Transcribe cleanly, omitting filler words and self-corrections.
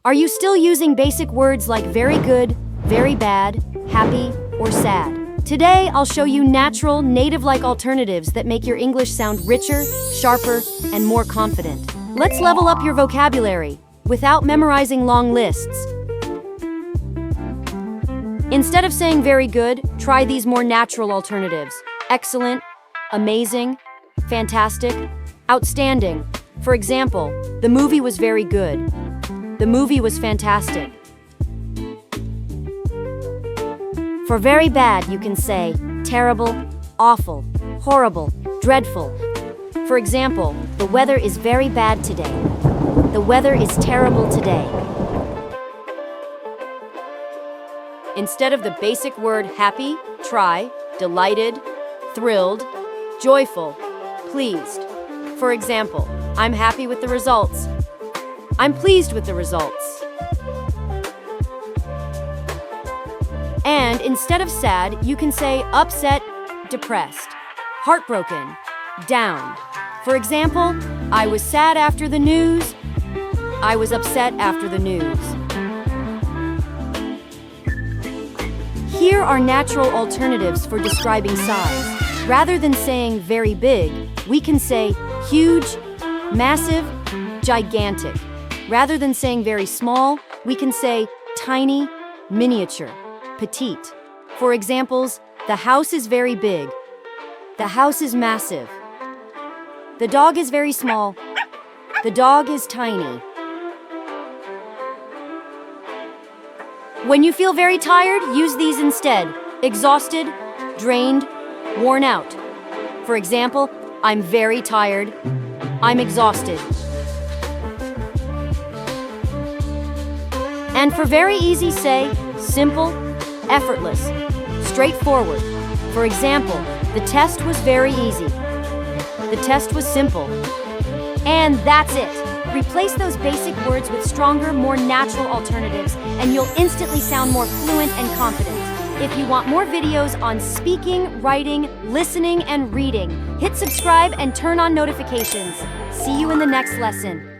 Are you still using basic words like very good, very bad, happy, or sad? Today, I'll show you natural, native-like alternatives that make your English sound richer, sharper, and more confident. Let's level up your vocabulary without memorizing long lists. Instead of saying very good, try these more natural alternatives. Excellent, amazing, fantastic, outstanding. For example, the movie was very good. The movie was fantastic. For very bad, you can say terrible, awful, horrible, dreadful. For example, the weather is very bad today. The weather is terrible today. Instead of the basic word happy, try delighted, thrilled, joyful, pleased. For example, I'm happy with the results. I'm pleased with the results. And instead of sad, you can say upset, depressed, heartbroken, down. For example, I was sad after the news. I was upset after the news. Here are natural alternatives for describing size. Rather than saying very big, we can say huge, massive, gigantic. Rather than saying very small, we can say tiny, miniature, petite. For examples, the house is very big. The house is massive. The dog is very small. The dog is tiny. When you feel very tired, use these instead. Exhausted, drained, worn out. For example, I'm very tired. I'm exhausted. And for very easy, say simple, effortless, straightforward. For example, the test was very easy. The test was simple. And that's it. Replace those basic words with stronger, more natural alternatives, and you'll instantly sound more fluent and confident. If you want more videos on speaking, writing, listening, and reading, hit subscribe and turn on notifications. See you in the next lesson.